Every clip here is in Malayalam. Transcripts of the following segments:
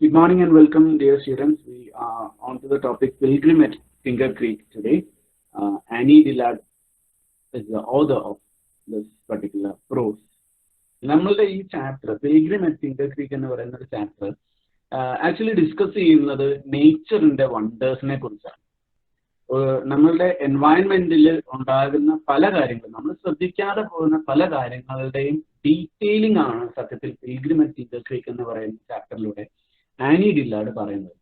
Good morning and welcome, dear students. We are on to the topic Pilgrim at Tinker Creek today. Annie Dillard is the author of this particular prose. നമ്മളുടെ ഈ chapter pilgrim at tinker creek എന്ന് പറയുന്ന ഒരു ചാപ്റ്റർ ആക്ച്വലി ഡിസ്കസ് ചെയ്യുന്നത് നേച്ചറിന്റെ വണ്ടേഴ്സിനെ കുറിച്ചാണ്. നമ്മളുടെ എൻവയൺമെന്റിൽ ഉണ്ടാകുന്ന പല കാര്യങ്ങളും നമ്മൾ ശ്രദ്ധിക്കാതെ പോകുന്ന പല കാര്യങ്ങളുടെയും ഡീറ്റെയിലിംഗ് ആണ് സത്യത്തിൽ പിൽഗ്രിം അറ്റ് ടിങ്കർ ക്രീക്ക് എന്ന് പറയുന്ന ചാപ്റ്ററിലൂടെ ആനി ഡില്ലാർഡ് പറയുന്നത്.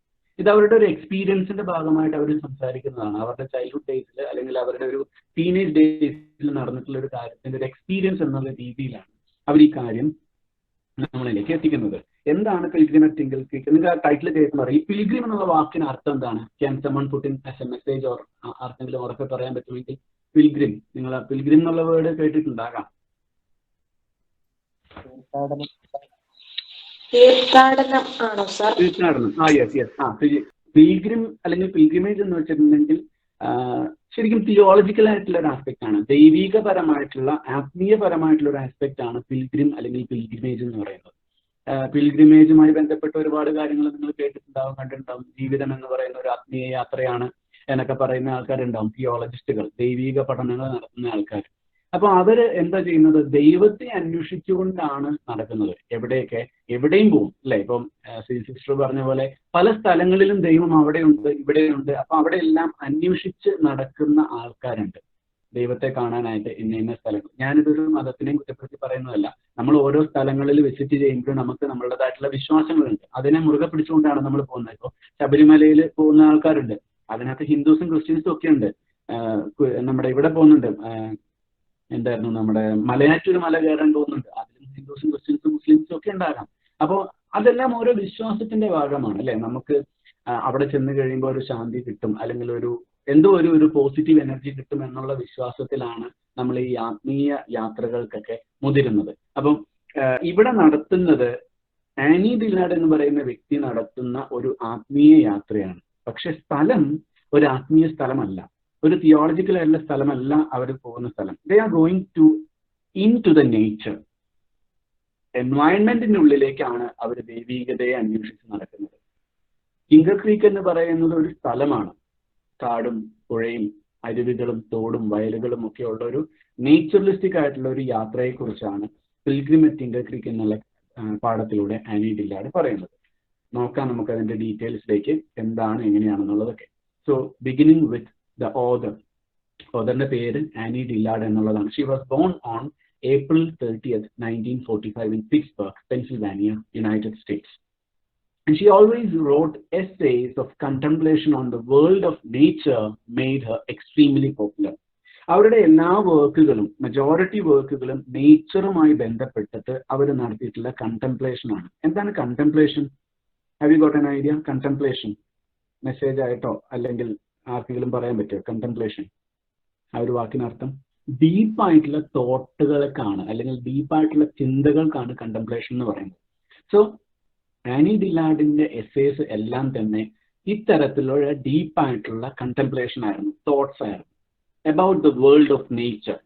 ഇത് അവരുടെ ഒരു എക്സ്പീരിയൻസിന്റെ ഭാഗമായിട്ട് അവർ സംസാരിക്കുന്നതാണ്. അവരുടെ ചൈൽഡ്ഹുഡ് ഡേയ്സിൽ അല്ലെങ്കിൽ അവരുടെ ഒരു ടീനേജ് ഡേയ്സിൽ നടന്നിട്ടുള്ള ഒരു കാര്യത്തിന്റെ ഒരു എക്സ്പീരിയൻസ് എന്നുള്ള രീതിയിലാണ് അവർ ഈ കാര്യം നമ്മളിലേക്ക് എത്തിക്കുന്നത്. എന്താണ് പിൽഗ്രിം അറ്റ് ടിങ്കർ ക്രീക്ക്? നിങ്ങൾക്ക് ആ ടൈറ്റിൽ കേൾക്കുമ്പോൾ ഈ പിൽഗ്രിം എന്നുള്ള വാക്കിന് അർത്ഥം എന്താണ്? Can someone put in as A message or ആർക്കെങ്കിലും ഉറക്കെ പറയാൻ പറ്റുമെങ്കിൽ പിൽഗ്രിം, നിങ്ങൾ പിൽഗ്രിം എന്നുള്ള വേർഡ് കേട്ടിട്ടുണ്ടാകാം. തീർത്ഥാടനം ആണോ സാർ? തീർത്ഥാടനം. പിൽഗ്രിം അല്ലെങ്കിൽ പിൽഗ്രിമേജ് എന്ന് വെച്ചിട്ടുണ്ടെങ്കിൽ ശരിക്കും തിയോളജിക്കൽ ആയിട്ടുള്ള ഒരു ആസ്പെക്ട് ആണ്, ദൈവികപരമായിട്ടുള്ള ആത്മീയപരമായിട്ടുള്ള ഒരു ആസ്പെക്ട് ആണ് പിൽഗ്രിം അല്ലെങ്കിൽ പിൽഗ്രിമേജ് എന്ന് പറയുന്നത്. പിൽഗ്രിമേജുമായി ബന്ധപ്പെട്ട ഒരുപാട് കാര്യങ്ങൾ നിങ്ങൾ കേട്ടിട്ടുണ്ടാവും, കണ്ടിട്ടുണ്ടാവും. ജീവിതം എന്ന് പറയുന്ന ഒരു ആത്മീയ യാത്രയാണ് എന്നൊക്കെ പറയുന്ന ആൾക്കാരുണ്ടാവും, തിയോളജിസ്റ്റുകൾ, ദൈവിക പഠനങ്ങൾ നടത്തുന്ന ആൾക്കാർ. അപ്പൊ അവര് എന്താ ചെയ്യുന്നത്? ദൈവത്തെ അന്വേഷിച്ചുകൊണ്ടാണ് നടക്കുന്നത്. എവിടെയും പോകും അല്ലെ? ഇപ്പം സിസ്റ്റർ പറഞ്ഞ പോലെ പല സ്ഥലങ്ങളിലും ദൈവം അവിടെയുണ്ട്, ഇവിടെയുണ്ട്. അപ്പൊ അവിടെ എല്ലാം അന്വേഷിച്ച് നടക്കുന്ന ആൾക്കാരുണ്ട് ദൈവത്തെ കാണാനായിട്ട് ഇന്ന സ്ഥലങ്ങൾ. ഞാനിതൊരു മതത്തിനെയും കുറ്റപ്പെടുത്തി പറയുന്നതല്ല. നമ്മൾ ഓരോ സ്ഥലങ്ങളിൽ വിസിറ്റ് ചെയ്യുമ്പോൾ നമുക്ക് നമ്മളുടേതായിട്ടുള്ള വിശ്വാസങ്ങളുണ്ട്, അതിനെ മുറുകെ പിടിച്ചുകൊണ്ടാണ് നമ്മൾ പോകുന്നത്. ഇപ്പോൾ ശബരിമലയിൽ പോകുന്ന ആൾക്കാരുണ്ട്, അതിനകത്ത് ഹിന്ദുസും ക്രിസ്ത്യൻസും ഒക്കെ ഉണ്ട്. നമ്മുടെ ഇവിടെ പോകുന്നുണ്ട്, എന്തായിരുന്നു, നമ്മുടെ മലയാറ്റൂർ മല കയറാൻ പോകുന്നുണ്ട്, അതിലും ഹിന്ദുസും ക്രിസ്ത്യൻസും മുസ്ലിംസും ഒക്കെ ഉണ്ടാകാം. അപ്പോൾ അതെല്ലാം ഓരോ വിശ്വാസത്തിന്റെ ഭാഗമാണ് അല്ലെ? നമുക്ക് അവിടെ ചെന്ന് കഴിയുമ്പോൾ ഒരു ശാന്തി കിട്ടും, അല്ലെങ്കിൽ എന്തോ ഒരു പോസിറ്റീവ് എനർജി കിട്ടും എന്നുള്ള വിശ്വാസത്തിലാണ് നമ്മൾ ഈ ആത്മീയ യാത്രകൾക്കൊക്കെ മുതിരുന്നത്. അപ്പം ഇവിടെ നടത്തുന്നത് ആനി ഡില്ലാർഡ് എന്ന് പറയുന്ന വ്യക്തി നടത്തുന്ന ഒരു ആത്മീയ യാത്രയാണ്. പക്ഷെ സ്ഥലം ഒരു ആത്മീയ സ്ഥലമല്ല, ഒരു തിയോളജിക്കൽ ആയിട്ടുള്ള സ്ഥലമല്ല അവർ പോകുന്ന സ്ഥലം. They are going in to the nature. എൻവയൺമെന്റിന്റെ ഉള്ളിലേക്കാണ് അവർ ദൈവീകതയെ അന്വേഷിച്ച് നടക്കുന്നത്. ടിങ്കർ ക്രീക്ക് എന്ന് പറയുന്നത് ഒരു സ്ഥലമാണ്. കാടും പുഴയും അരുവികളും തോടും വയലുകളും ഒക്കെ ഉള്ള ഒരു നേച്ചറലിസ്റ്റിക് ആയിട്ടുള്ള ഒരു യാത്രയെക്കുറിച്ചാണ് പിൽഗ്രിം അറ്റ് ടിങ്കർ ക്രീക്ക് എന്നുള്ള പാഠത്തിലൂടെ ആനി ഡില്ലാർഡ് പറയുന്നത്. നോക്കാം നമുക്ക് അതിന്റെ ഡീറ്റെയിൽസിലേക്ക്, എന്താണ് എങ്ങനെയാണെന്നുള്ളതൊക്കെ. So beginning with the author. ഓതറിന്റെ പേര് ആനി ഡില്ലാർഡ് എന്നുള്ളതാണ്. She was born on April 30th, 1945 in Pittsburgh, Pennsylvania, United States. And she always wrote essays of contemplation on the world of nature made her extremely popular. അവരുടെ എല്ലാ വർക്കുകളും, മെജോറിറ്റി വർക്കുകളും നേച്ചറുമായി ബന്ധപ്പെട്ടിട്ട് അവർ നടത്തിയിട്ടുള്ള കണ്ടംപ്ലേഷൻ ആണ്. എന്താണ് contemplation? Have you got an idea? Contemplation message ആയിട്ടോ അല്ലെങ്കിൽ ആർക്കെങ്കിലും പറയാൻ പറ്റുമോ? കണ്ടംപ്ലേഷൻ ആ ഒരു വാക്കിനർത്ഥം ഡീപ്പായിട്ടുള്ള തോട്ടുകൾക്കാണ്, അല്ലെങ്കിൽ ഡീപ്പായിട്ടുള്ള ചിന്തകൾക്കാണ് കണ്ടംപ്ലേഷൻ എന്ന് പറയുന്നത്. സോ ആനി ഡില്ലാർഡിന്റെ എസ്സേസ് എല്ലാം തന്നെ ഇത്തരത്തിലുള്ള ഡീപ്പായിട്ടുള്ള കണ്ടംപ്ലേഷൻ ആയിരുന്നു, തോട്ട്സ് ആയിരുന്നു, about the world of nature.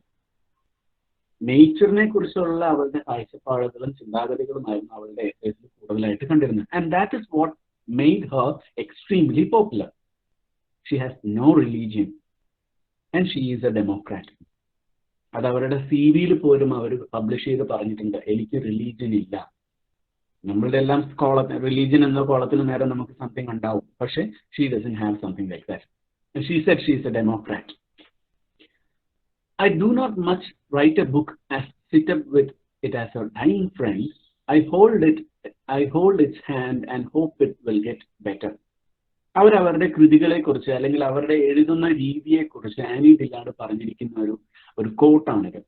നേച്ചറിനെ കുറിച്ചുള്ള അവരുടെ കാഴ്ചപ്പാടുകളും ചിന്താഗതികളുമായിരുന്നു അവരുടെ എസ്സേസിൽ കൂടുതലായിട്ട് കണ്ടിരുന്നത്. And that is what made her extremely popular. She has no religion and she is a democrat. അത് അവരുടെ CV-യിൽ പോലും അവർ പബ്ലിഷ് ചെയ്ത് പറഞ്ഞിട്ടുണ്ട്, എനിക്ക് റിലീജിയൻ ഇല്ല. നമ്മളുടെ എല്ലാം റിലീജിയൻ എന്ന കോളത്തിന് നേരെ നമുക്ക് സംതിങ് ഉണ്ടാവും, പക്ഷെ she doesn't have something like that. And she said she is a democrat. I do not much write a book as sit up with it as a dying friend. I hold its hand and hope it will get better. അവരവരുടെ കൃതികളെ കുറിച്ച് അല്ലെങ്കിൽ അവരുടെ എഴുതുന്ന രീതിയെക്കുറിച്ച് ആനി ഡില്ലാർഡ് പറഞ്ഞിരിക്കുന്ന ഒരു കോട്ടാണിത്.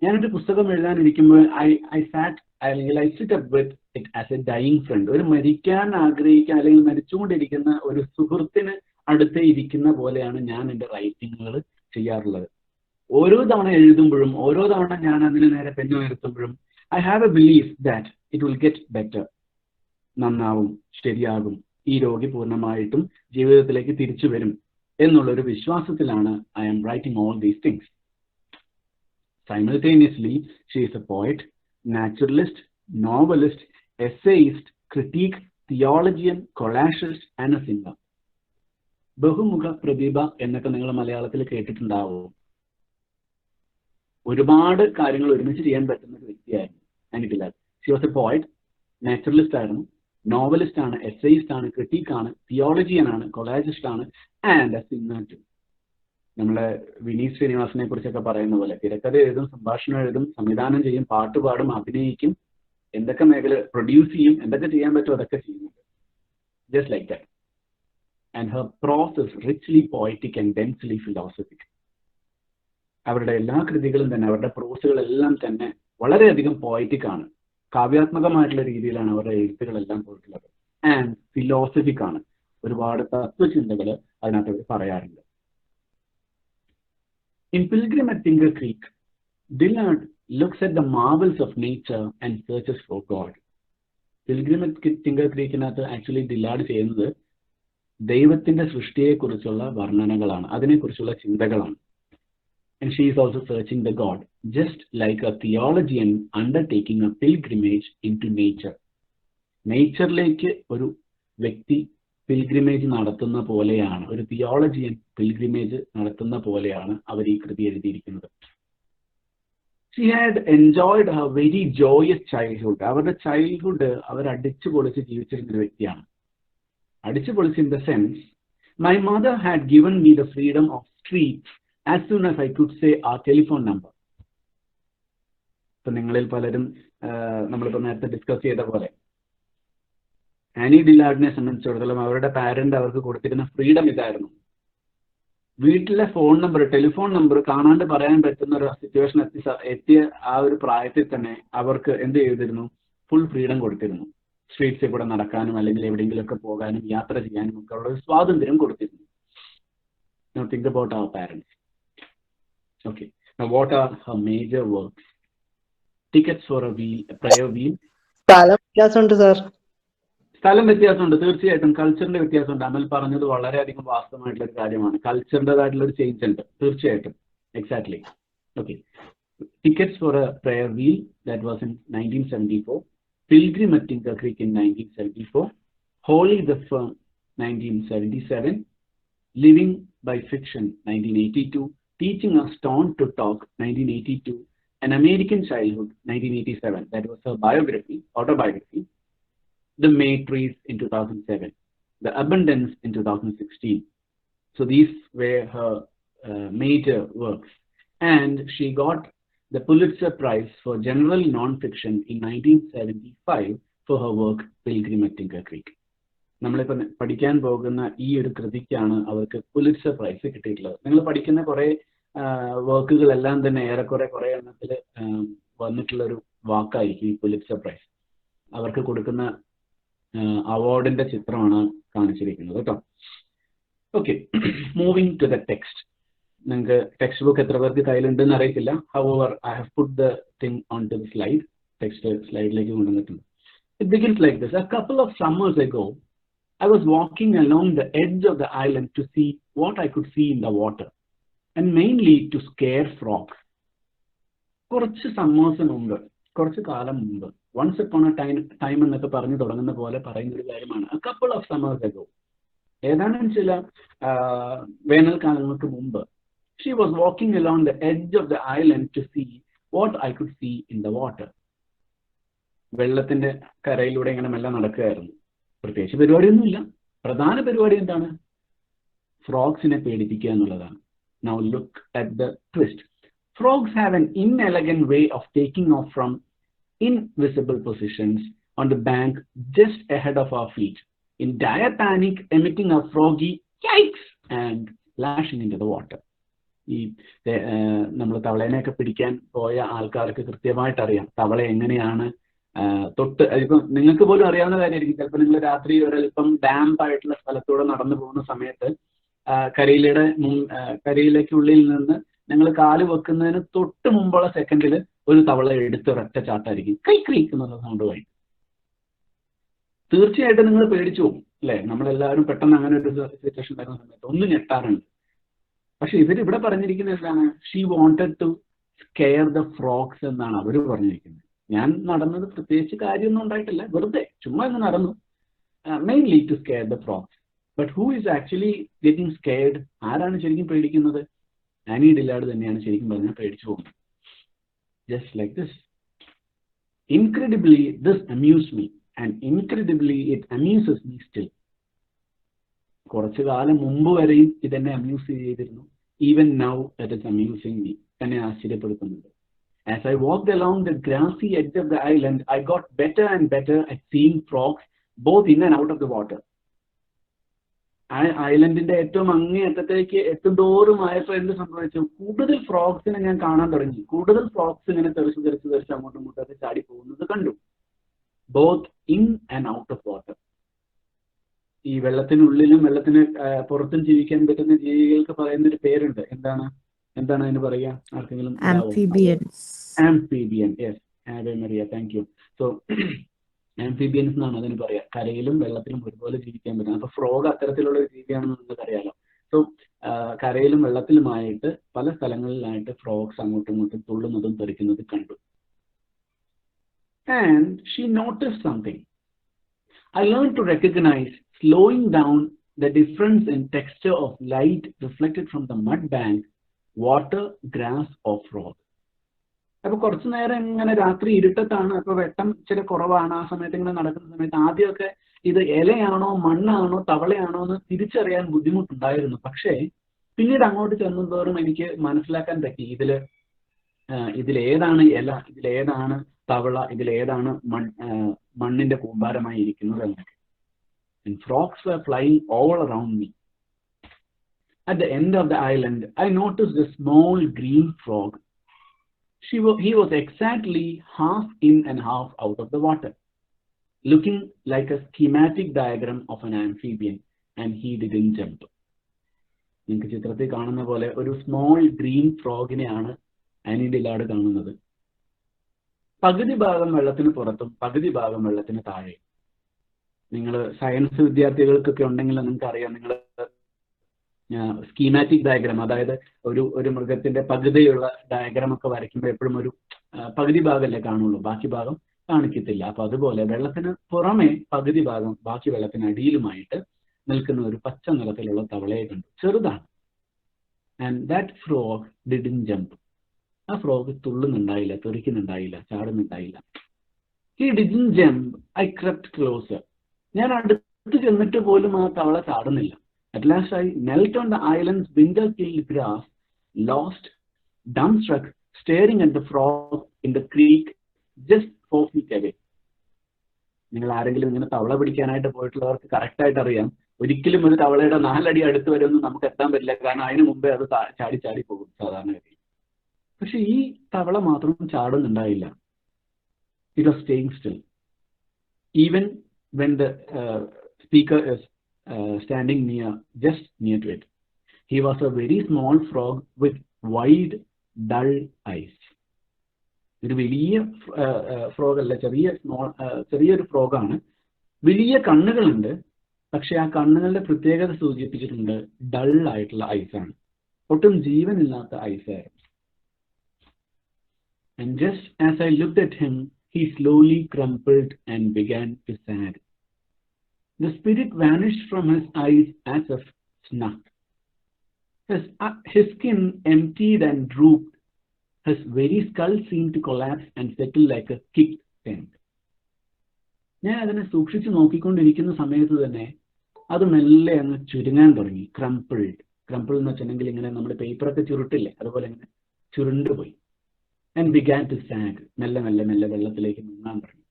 ഞാനൊരു പുസ്തകം എഴുതാനിരിക്കുമ്പോൾ I sit up with it as a dying friend. ഒരു മരിക്കാൻ ആഗ്രഹിക്കാൻ അല്ലെങ്കിൽ മരിച്ചുകൊണ്ടിരിക്കുന്ന ഒരു സുഹൃത്തിന് അടുത്ത് ഇരിക്കുന്ന പോലെയാണ് ഞാൻ എൻ്റെ റൈറ്റിങ്ങുകൾ ചെയ്യാറുള്ളത്. ഓരോ തവണ എഴുതുമ്പോഴും, ഓരോ തവണ ഞാൻ അതിന് നേരെ പെന്നുയർത്തുമ്പോഴും I have a belief that it will get better. നന്നാവും, ശരിയാകും, ഈ രോഗി പൂർണ്ണമായിട്ടും ജീവിതത്തിലേക്ക് തിരിച്ചു വരും എന്നുള്ളൊരു വിശ്വാസത്തിലാണ് I am writing all these things. Simultaneously, she is a poet, naturalist, novelist, essayist, critique, theologian, collagist and a singer. ബഹുമുഖ പ്രതിഭ എന്നൊക്കെ നിങ്ങൾ മലയാളത്തിൽ കേട്ടിട്ടുണ്ടാവും. ഒരുപാട് കാര്യങ്ങൾ ഒരുമിച്ച് ചെയ്യാൻ പറ്റുന്ന ഒരു വ്യക്തിയായിരുന്നു Annie Dillard. She was a poet, naturalist ആയിരുന്നു, നോവലിസ്റ്റ് ആണ്, എസ്സയിസ്റ്റ് ആണ്, ക്രിട്ടിക് ആണ്, തിയോളജിയൻ ആണ്, കൊളാജിസ്റ്റ് ആണ്, ആൻഡ് എ സിംഗർ ടു. നമ്മളെ വിനീത് ശ്രീനിവാസനെ കുറിച്ചൊക്കെ പറയുന്ന പോലെ തിരക്കഥ എഴുതും, സംഭാഷണം എഴുതും, സംവിധാനം ചെയ്യും, പാട്ട് പാടും, അഭിനയിക്കും, എന്തൊക്കെ മേഖല പ്രൊഡ്യൂസ് ചെയ്യും, എന്തൊക്കെ ചെയ്യാൻ പറ്റും അതൊക്കെ ചെയ്യുന്നുണ്ട്. Just like that. And her prose is richly poetic and densely philosophic. അവരുടെ എല്ലാ കൃതികളും തന്നെ, അവരുടെ പ്രോസുകളെല്ലാം തന്നെ വളരെയധികം പോയറ്റിക് ആണ്, കാവ്യാത്മകമായിട്ടുള്ള രീതിയിലാണ് അവരുടെ എഴുത്തുകളെല്ലാം പോയിട്ടുള്ളത്. ആൻഡ് ഫിലോസഫിക് ആണ്, ഒരുപാട് തത്വചിന്തകൾ അതിനകത്ത് അവർ പറയാറുണ്ട്. In Pilgrim at Tinker Creek, Dillard looks at the marvels of nature and searches for God. Pilgrim at Tinker Creekനകത്ത് ആക്ച്വലി ഡില്ലാർഡ് ചെയ്യുന്നത് ദൈവത്തിന്റെ സൃഷ്ടിയെക്കുറിച്ചുള്ള വർണ്ണനകളാണ്, അതിനെക്കുറിച്ചുള്ള ചിന്തകളാണ്. And she is also searching the God, just like a theologian undertaking a pilgrimage into nature. നേച്ചറിലേക്ക് ഒരു വ്യക്തി പിൽഗ്രിമേജ് നടത്തുന്ന പോലെയാണ്, ഒരു തിയോളജിയൻ പിൽഗ്രിമേജ് നടത്തുന്ന പോലെയാണ് അവർ ഈ കൃതി എഴുതിയിരിക്കുന്നത്. She had enjoyed Har very joyous childhood. അവരുടെ ചൈൽഡ്ഹുഡ് അവർ അടിച്ചു പൊളിച്ച് ജീവിച്ചിരുന്ന ഒരു വ്യക്തിയാണ്. അടിച്ചു പൊളിച്ച് in the sense, my mother had given me the freedom of streets as soon as I could say ആ ടെലിഫോൺ നമ്പർ. ഇപ്പൊ നിങ്ങളിൽ പലരും നമ്മളിപ്പോ നേരത്തെ ഡിസ്കസ് ചെയ്ത പോലെ ആനി ഡിലാർഡിനെ സംബന്ധിച്ചിടത്തോളം അവരുടെ പാരന്റ് അവർക്ക് കൊടുത്തിരുന്ന ഫ്രീഡം ഇതായിരുന്നു. വീട്ടിലെ ഫോൺ നമ്പർ, ടെലിഫോൺ നമ്പർ കാണാണ്ട് പറയാൻ പറ്റുന്ന ഒരു സിറ്റുവേഷൻ എത്തിയ ആ ഒരു പ്രായത്തിൽ തന്നെ അവർക്ക് എന്ത് ചെയ്തിരുന്നു? ഫുൾ ഫ്രീഡം കൊടുത്തിരുന്നു. സ്ട്രീറ്റ്സിൽ കൂടെ നടക്കാനും അല്ലെങ്കിൽ എവിടെയെങ്കിലുമൊക്കെ പോകാനും യാത്ര ചെയ്യാനും ഒക്കെ ഉള്ള ഒരു സ്വാതന്ത്ര്യം കൊടുത്തിരുന്നു. Now think about our parents. Okay. Now what are her major works? Tickets for a prayer wheel. സ്ഥലം വ്യത്യാസമുണ്ട് സാർ. സ്ഥലം വ്യത്യാസമുണ്ട്, തീർച്ചയായിട്ടും. കൾച്ചറിന്റെ വ്യത്യാസമുണ്ട്. അമൽ പറഞ്ഞത് വളരെയധികം വാസ്തവമായിട്ടുള്ള ഒരു കാര്യമാണ്. കൾച്ചറിൻ്റെതായിട്ടുള്ള ഒരു ചേഞ്ച് ഉണ്ട്, തീർച്ചയായിട്ടും. Exactly. Okay. Tickets for a prayer wheel, that was in 1974. Pilgrim at Tinker Creek in 1974. Holy the Firm 1977. Living by Fiction 1982. Teaching a Stone to Talk 1982. An American Childhood 1987. That was her biography, autobiography. The May Trees in 2007, The Abundance in 2016. So these were her major works. And she got the Pulitzer Prize for General Non-Fiction in 1975 for her work Pilgrim at Tinker Creek. നമ്മളിപ്പോൾ പഠിക്കാൻ പോകുന്ന ഈ ഒരു കൃതിക്കാണ് അവർക്ക് പുലിറ്റ്സർ പ്രൈസ് കിട്ടിയിട്ടുള്ളത്. നിങ്ങൾ പഠിക്കുന്ന കുറേ വർക്കുകളെല്ലാം തന്നെ ഏറെക്കുറെ കുറേ എണ്ണത്തിൽ വന്നിട്ടുള്ളൊരു വാക്കായിരിക്കും ഈ പുലിറ്റ്സർ പ്രൈസ്. അവർക്ക് കൊടുക്കുന്ന അവാർഡിന്റെ ചിത്രമാണ് കാണിച്ചിരിക്കുന്നത് കേട്ടോ. Okay, moving to the text. നിങ്ങൾക്ക് ടെക്സ്റ്റ് ബുക്ക് എത്ര പേർക്ക് കയ്യിലുണ്ടെന്ന് അറിയത്തില്ല. However I have put the thing on to the slide. Text സ്ലൈഡിലേക്ക് കൊണ്ടുവന്നിട്ടുണ്ട്. It begins like this. A couple of summers ago, I was walking along the edge of the island to see what I could see in the water, and mainly to scare frogs. കുറച്ച് സമ്മേഴ്സ് മുമ്പ്, കുറച്ച് കാലം മുമ്പ്, once upon a time എന്നൊക്കെ പറഞ്ഞു തുടങ്ങുന്ന പോലെ പറയുന്ന ഒരു കാര്യമാണ്. A couple of summers ago, ഏതാനും ചില വേനൽക്കാലങ്ങൾക്ക് മുമ്പ്, she was walking along the edge of the island to see what I could see in the water. വെള്ളത്തിന്റെ കരയിലൂടെ ഇങ്ങനെ മെല്ലെ നടക്കുകയായിരുന്നു. പ്രത്യേകിച്ച് പരിപാടിയൊന്നുമില്ല. പ്രധാന പരിപാടി എന്താണ്? ഫ്രോഗ്സിനെ പേടിപ്പിക്കുക എന്നുള്ളതാണ്. Now look at the twist. Frogs have an inelegant way of taking off from invisible positions on the bank just ahead of our feet, in dire panic, emitting a froggy yikes and splashing into the water. ഈ നമ്മൾ തവളേനെയൊക്കെ പിടിക്കാൻ പോയ ആൾക്കാർക്ക് കൃത്യമായിട്ട് അറിയാം തവള എങ്ങനെയാണ് തൊട്ട്. ഇപ്പം നിങ്ങൾക്ക് പോലും അറിയാവുന്ന കാര്യമായിരിക്കും. ചിലപ്പോൾ നിങ്ങൾ രാത്രി ഒരൽപ്പം ഡാമ്പായിട്ടുള്ള സ്ഥലത്തൂടെ നടന്നു പോകുന്ന സമയത്ത് കരിയിലേക്കുള്ളിൽ നിന്ന് നിങ്ങൾ കാല് വെക്കുന്നതിന് തൊട്ട് മുമ്പുള്ള സെക്കൻഡിൽ ഒരു തവള എടുത്ത് ഒരൊറ്റ ചാട്ടായിരിക്കും, കൈ ക്രീക്ക് എന്നുള്ള സൗണ്ട് വഴി. തീർച്ചയായിട്ടും നിങ്ങൾ പേടിച്ചു പോകും അല്ലേ? നമ്മളെല്ലാവരും പെട്ടെന്ന് അങ്ങനെ ഒരു സിറ്റുവേഷൻ വരുന്ന സമയത്ത് ഒന്ന് ഞെട്ടാറുണ്ട്. പക്ഷെ ഇവരിവിടെ പറഞ്ഞിരിക്കുന്നത് എന്താണ്? She wanted to scare the frogs എന്നാണ് അവർ പറഞ്ഞിരിക്കുന്നത്. ഞാൻ നടന്നത് പ്രത്യേകിച്ച് കാര്യമൊന്നും ഉണ്ടായിട്ടില്ല, വെറുതെ ചുമ്മാ ഇന്ന് നടന്നു. mainly to scare the frogs. But who is actually getting scared? ആരാണ് ശരിക്കും പേടിക്കുന്നത്? ആനി ഡിലാർഡ് തന്നെയാണ് ശരിക്കും പറഞ്ഞാൽ പേടിച്ചു പോകുന്നത്. Just like this. Incredibly, this amused me, and incredibly, it amuses me still. കുറച്ചു കാലം മുമ്പ് വരെയും ഇതെന്നെ അമ്യൂസ് ചെയ്തിരുന്നു. Even now, it is amusing me. എന്നെ ആശ്ചര്യപ്പെടുത്തുന്നുണ്ട്. As I walked along the grassy edge of the island, I got better and better at seeing frogs both in and out of the water. ഐലൻഡിന്റെ ഏറ്റവും അങ്ങേയറ്റത്തേക്ക് എത്തുന്തോറും ആയപ്പോൾ എന്ത് സംഭവിച്ചു? കൂടുതൽ ഫ്രോഗ്സിനെ ഞാൻ കാണാൻ തുടങ്ങി. കൂടുതൽ ഫ്രോഗ്സ് ഇങ്ങനെ തെറിച്ച് അങ്ങോട്ടും ഇങ്ങോട്ടൊക്കെ ചാടി പോകുന്നത് കണ്ടു. Both in and out of water. ഈ വെള്ളത്തിനുള്ളിലും വെള്ളത്തിന് പുറത്തും ജീവിക്കാൻ പറ്റുന്ന ജീവികൾക്ക് പറയുന്നൊരു പേരുണ്ട്. എന്താണ് അതിന് പറയാ? ആർക്കെങ്കിലും? Amphibian. Yes, Ave Maria, thank you. So amphibians എന്നാണ് അതിന് പറയാ. കരയിലും വെള്ളത്തിലും ഒരുപോലെ ജീവിക്കാൻ പറ്റും. അപ്പൊ ഫ്രോഗ് അത്തരത്തിലുള്ള ഒരു ജീവിയാണെന്ന് നിങ്ങൾക്ക് അറിയാലോ. സോ കരയിലും വെള്ളത്തിലുമായിട്ട് പല സ്ഥലങ്ങളിലായിട്ട് ഫ്രോഗ്സ് അങ്ങോട്ടും ഇങ്ങോട്ടും തുള്ളുന്നതും തെറിക്കുന്നതും കണ്ടു. And she noticed something. I learned to recognize, slowing down, the difference in texture of light reflected from the mud bank, water, grass or frog. അപ്പൊ കുറച്ചു നേരം ഇങ്ങനെ രാത്രി ഇരുട്ടത്താണ്, അപ്പൊ വെട്ടം ഇച്ചിരി കുറവാണ്. ആ സമയത്ത് ഇങ്ങനെ നടക്കുന്ന സമയത്ത് ആദ്യമൊക്കെ ഇത് ഇലയാണോ മണ്ണാണോ തവളയാണോ എന്ന് തിരിച്ചറിയാൻ ബുദ്ധിമുട്ടുണ്ടായിരുന്നു. പക്ഷേ പിന്നീട് അങ്ങോട്ട് ചെന്നതോറും എനിക്ക് മനസ്സിലാക്കാൻ പറ്റി ഇതിലേതാണ് ഇല, ഇതിലേതാണ് തവള, ഇതിലേതാണ് മണ്ണിന്റെ കൂമ്പാരമായി ഇരിക്കുന്നത് എന്നൊക്കെ. And frogs were flying all around me. At the end of the island, I noticed a small green frog. He was exactly half in and half out of the water, looking like a schematic diagram of an amphibian, and he didn't jump. നിങ്ങൾക്ക് ചിത്രത്തിൽ കാണുന്ന പോലെ ഒരു സ്മോൾ ഗ്രീൻ ഫ്രോഗിനെയാണ് ആനി ഡിലാർഡ് കാണുന്നത്. പകുതി ഭാഗം വെള്ളത്തിന് പുറത്തും പകുതി ഭാഗം വെള്ളത്തിന് താഴെ. നിങ്ങൾ സയൻസ് വിദ്യാർത്ഥികൾക്കൊക്കെ ഉണ്ടെങ്കിൽ നിങ്ങൾക്ക് അറിയാം, നിങ്ങൾ സ്കീമാറ്റിക് ഡയഗ്രാം, അതായത് ഒരു മൃഗത്തിന്റെ പകുതിയുള്ള ഡയഗ്രാം ഒക്കെ വരയ്ക്കുമ്പോൾ എപ്പോഴും ഒരു പകുതി ഭാഗമല്ലേ കാണുള്ളൂ, ബാക്കി ഭാഗം കാണിക്കത്തില്ല. അപ്പൊ അതുപോലെ വെള്ളത്തിന് പുറമെ പകുതി ഭാഗം ബാക്കി വെള്ളത്തിന് അടിയിലുമായിട്ട് നിൽക്കുന്ന ഒരു പച്ച നിറത്തിലുള്ള തവളയെ കണ്ടു. ചെറുതാണ്. And that frog didn't jump. ആ ഫ്രോഗ് തുള്ളുന്നുണ്ടായില്ല, തെറിക്കുന്നുണ്ടായില്ല, ചാടുന്നുണ്ടായില്ല. He didn't jump. I crept closer. ഞാൻ അടുത്ത് ചെന്നിട്ട് പോലും ആ തവള ചാടുന്നില്ല. At last I knelt on the island's winter-killed grass, lost, dumbstruck, staring at the frog in the creek just 4 feet away. നിങ്ങൾ ആരെങ്കിലും ഇങ്ങനെ തവള പിടിക്കാനായിട്ട് പോയിട്ടുള്ളവർക്ക് കറക്റ്റായിട്ട് അറിയാം, ഒരിക്കലും ഒരു തവളയുടെ 4 അടി അടുത്ത് വരെയൊന്നും നമുക്ക് എത്താൻ പറ്റില്ല. കാരണം അതിന് മുമ്പേ അത് ചാടി പോകും സാധാരണഗതി. പക്ഷെ ഈ തവള മാത്രം ചാടുന്നുണ്ടായില്ല. It was staying still. Even when the speaker is standing just near to it. He was a very small frog with wide, dull eyes. ഒരു വലിയ ഫ്രോഗ് അല്ല, ചെറിയൊരു ഫ്രോഗാണ്. വലിയ കണ്ണുകളുണ്ട്, പക്ഷെ ആ കണ്ണുകളുടെ പ്രത്യേകത സൂചിപ്പിച്ചിട്ടുണ്ട് ഡൾ ആയിട്ടുള്ള ഐസാണ്. ഒട്ടും ജീവനില്ലാത്ത ഐസായിരുന്നു. And just as I looked at him, he slowly crumpled and began to sag. The spirit vanished from his eyes as if snuffed. His skin emptied and drooped. His very skull seemed to collapse and settle like a kicked tent. ഞാൻ അതിനെ സൂക്ഷിച്ചു നോക്കിക്കൊണ്ടിരിക്കുന്ന സമയത്ത് തന്നെ അത് മെല്ലെ അങ്ങ് ചുരുങ്ങാൻ തുടങ്ങി. ക്രംപിൾഡ് എന്ന് വെച്ചിട്ടുണ്ടെങ്കിൽ ഇങ്ങനെ നമ്മൾ പേപ്പറൊക്കെ ചുരുട്ടില്ലേ, അതുപോലെ ഇങ്ങനെ ചുരുണ്ടുപോയി. And began to sag. മെല്ലെ വെള്ളത്തിലേക്ക് മുങ്ങാൻ തുടങ്ങി.